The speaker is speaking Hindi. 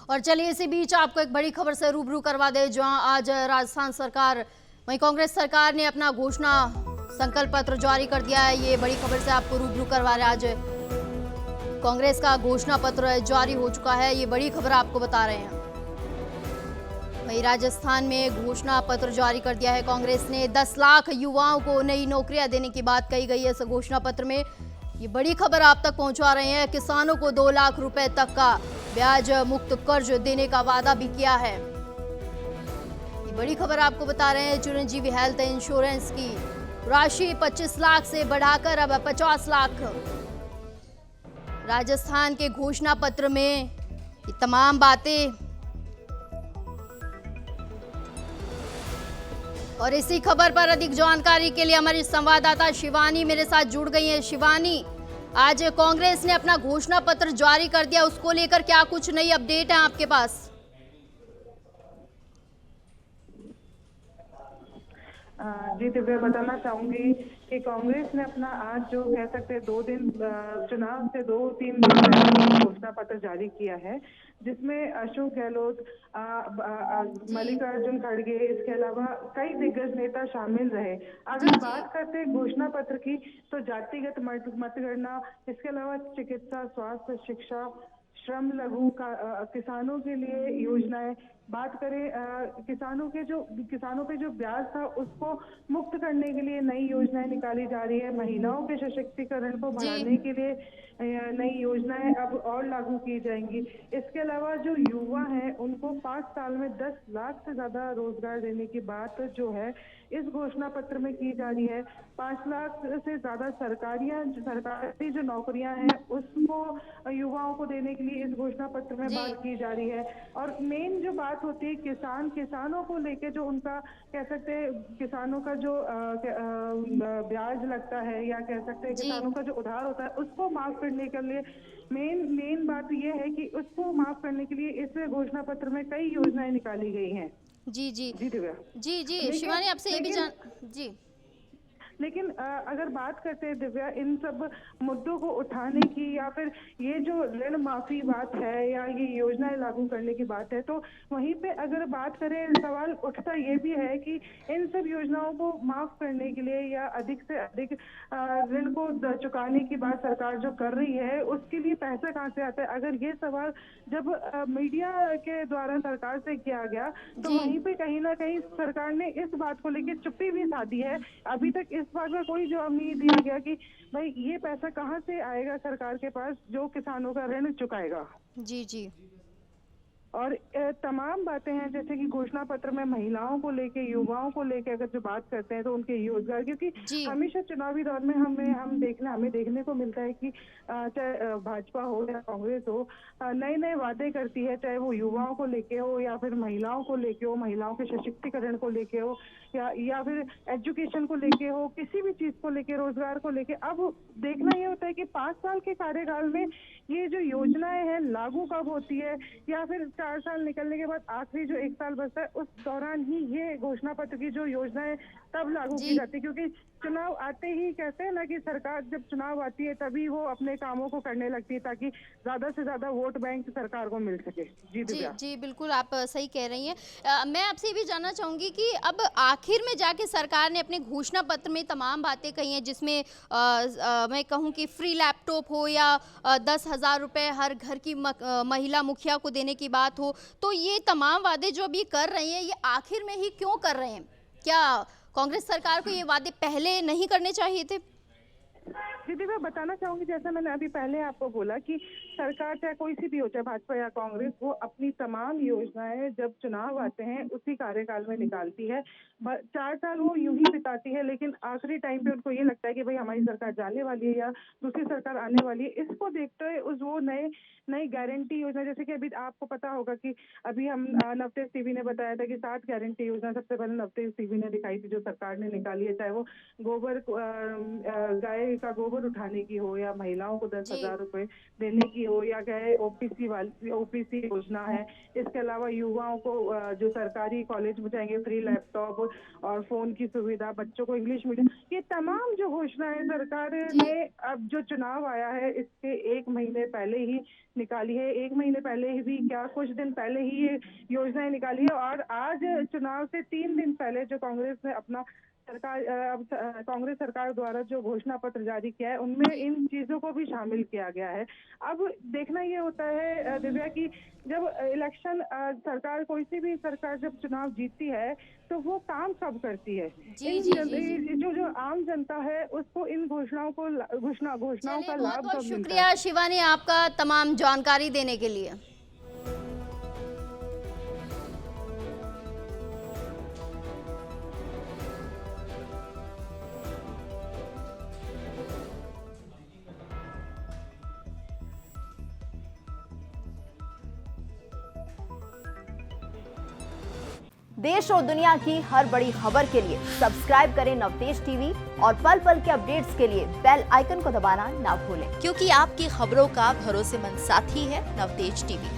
और चलिए इसी बीच आपको एक बड़ी खबर से रूबरू करवा दे, जहां आज राजस्थान सरकार वहीं कांग्रेस सरकार ने अपना घोषणा संकल्प पत्र जारी कर दिया है। ये बड़ी खबर से आपको रूबरू करवा रहे हैं। आज कांग्रेस का घोषणा पत्र जारी हो चुका है, ये बड़ी खबर आपको बता रहे हैं। वहीं राजस्थान में घोषणा पत्र जारी कर दिया है कांग्रेस ने। 10 लाख युवाओं को नई नौकरियां देने की बात कही गई है इस घोषणा पत्र में। ये बड़ी खबर आप तक पहुंचा रहे हैं। किसानों को 2 लाख रुपए तक का ब्याज मुक्त कर्ज देने का वादा भी किया है। ये बड़ी खबर आपको बता रहे हैं। चिरंजीवी हेल्थ इंश्योरेंस की राशि 25 लाख से बढ़ाकर अब 50 लाख। राजस्थान के घोषणा पत्र में ये तमाम बातें। और इसी खबर पर अधिक जानकारी के लिए हमारी संवाददाता शिवानी मेरे साथ जुड़ गई है। शिवानी, आज कांग्रेस ने अपना घोषणा पत्र जारी कर दिया, उसको लेकर क्या कुछ नई अपडेट है आपके पास? जी दिव्या, बताना चाहूंगी कि कांग्रेस ने अपना आज जो कह सकते हैं 2 दिन चुनाव से 2-3 दिन पहले घोषणा पत्र जारी किया है, जिसमें अशोक गहलोत, मल्लिकार्जुन खड़गे, इसके अलावा कई दिग्गज नेता शामिल रहे। अगर बात करते हैं घोषणा पत्र की, तो जातिगत मतगणना, इसके अलावा चिकित्सा, स्वास्थ्य, शिक्षा, श्रम लघु का किसानों के लिए योजनाएं, बात करें किसानों पे जो ब्याज था उसको मुक्त करने के लिए नई योजनाएं निकाली जा रही है। महिलाओं के सशक्तिकरण को बढ़ाने के लिए नई योजनाएं अब और लागू की जाएंगी। इसके अलावा जो युवा हैं उनको 5 साल में 10 लाख से ज्यादा रोजगार देने की बात जो है इस घोषणा पत्र में की जा रही है। 5 लाख से ज्यादा सरकारी जो नौकरियां हैं उसको युवाओं को देने के लिए इस घोषणा पत्र में बात की जा रही है। और मेन जो बात होती है किसानों को लेके, जो उनका कह सकते हैं किसानों का जो ब्याज लगता है, या कह सकते हैं किसानों का जो उधार होता है उसको माफ करने के लिए मेन बात यह है कि उसको माफ करने के लिए इस घोषणा पत्र में कई योजनाएं निकाली गई हैं। जी जी जी दिव्या। जी शिवानी, आपसे ये भी जी लेकिन अगर बात करते हैं दिव्या इन सब मुद्दों को उठाने की, या फिर ये जो ऋण माफी बात है या ये योजनाएं लागू करने की बात है, तो वहीं पे अगर बात करें सवाल उठता ये भी है कि इन सब योजनाओं को माफ करने के लिए या अधिक से अधिक ऋण को चुकाने की बात सरकार जो कर रही है उसके लिए पैसा कहाँ से आता है। अगर ये सवाल जब मीडिया के द्वारा सरकार से किया गया, तो वहीं पे कहीं ना कहीं सरकार ने इस बात को लेकर चुप्पी भी साधी है। अभी तक इस बात का कोई जवाब नहीं दिया गया कि भाई ये पैसा कहाँ से आएगा सरकार के पास जो किसानों का ऋण चुकाएगा। जी जी और तमाम बातें हैं, जैसे कि घोषणा पत्र में महिलाओं को लेके, युवाओं को लेके अगर जो बात करते हैं तो उनके रोजगार, क्योंकि हमेशा चुनावी दौर में हमें देखने को मिलता है कि चाहे भाजपा हो या कांग्रेस हो, नए नए वादे करती है, चाहे वो युवाओं को लेके हो या फिर महिलाओं को लेके हो, महिलाओं के सशक्तिकरण को लेके हो, या फिर एजुकेशन को लेके हो, किसी भी चीज को लेके, रोजगार को लेके। अब देखना ये होता है कि 5 साल के कार्यकाल में ये जो योजनाएं हैं लागू कब होती है, या फिर 4 साल निकलने के बाद आखिरी जो 1 साल बचता है उस दौरान ही ये घोषणा पत्र की जो योजनाएं तब लागू की जाती है। क्योंकि चुनाव आते ही कहते हैं ना कि सरकार जब चुनाव आती है तभी वो अपने कामों को करने लगती है, ताकि ज्यादा से ज्यादा वोट बैंक सरकार को मिल सके। जी बिल्कुल, आप सही कह रही हैं। मैं आपसे ये भी जानना चाहूंगी कि अब आखिर में जाके सरकार ने अपने घोषणा पत्र में तमाम बातें कही हैं, जिसमें मैं कहूँ कि फ्री लैपटॉप हो या 10,000 रुपए हर घर की महिला मुखिया को देने की बात हो, तो ये तमाम वादे जो अभी कर रहे हैं ये आखिर में ही क्यों कर रहे हैं? क्या कांग्रेस सरकार को ये वादे पहले नहीं करने चाहिए थे? दीदी, मैं बताना चाहूंगी, जैसा मैंने अभी पहले आपको बोला कि सरकार चाहे कोई सी भी हो, चाहे भाजपा या कांग्रेस, वो अपनी तमाम योजनाएं जब चुनाव आते हैं उसी कार्यकाल में निकालती है। 4 साल वो यूं ही बिताती है, लेकिन आखिरी टाइम पे उनको ये लगता है कि भाई हमारी सरकार जाने वाली है या दूसरी सरकार आने वाली है। इसको देखते हुए वो नई गारंटी योजना, जैसे कि अभी आपको पता होगा कि अभी हम नवतेज टीवी ने बताया था कि 7 गारंटी योजना सबसे पहले नवतेज टीवी ने दिखाई थी जो सरकार ने निकाली है, चाहे वो गोबर गाय का गोबर ऊपर उठाने की हो, या महिलाओं को 10,000 जी। रुपए देने की हो, या कहे ओपीसी योजना है। इसके अलावा युवाओं को जो सरकारी कॉलेज में जाएंगे फ्री लैपटॉप और फोन की सुविधा, बच्चों को इंग्लिश मीडियम, ये तमाम जो घोषणाएं सरकार जी। ने अब जो चुनाव आया है इसके 1 महीने पहले ही निकाली है। 1 महीने पहले ही भी क्या, कुछ दिन पहले ही ये योजनाएं निकाली है, और आज चुनाव से 3 दिन पहले जो कांग्रेस ने अपना कांग्रेस सरकार द्वारा जो घोषणा पत्र जारी किया है उनमें इन चीजों को भी शामिल किया गया है। अब देखना ये होता है दिव्या की जब इलेक्शन सरकार, कोई सी भी सरकार जब चुनाव जीतती है तो वो काम कब करती है, जी, जी, जी, जी। जो आम जनता है उसको इन घोषणाओं चलिए, का बहुत लाभ बहुत कब मिलता है। शुक्रिया शिवानी आपका तमाम जानकारी देने के लिए। देश और दुनिया की हर बड़ी खबर के लिए सब्सक्राइब करें नवतेज टीवी और पल पल के अपडेट्स के लिए बेल आइकन को दबाना ना भूलें, क्योंकि आपकी खबरों का भरोसेमंद साथी है नवतेज टीवी।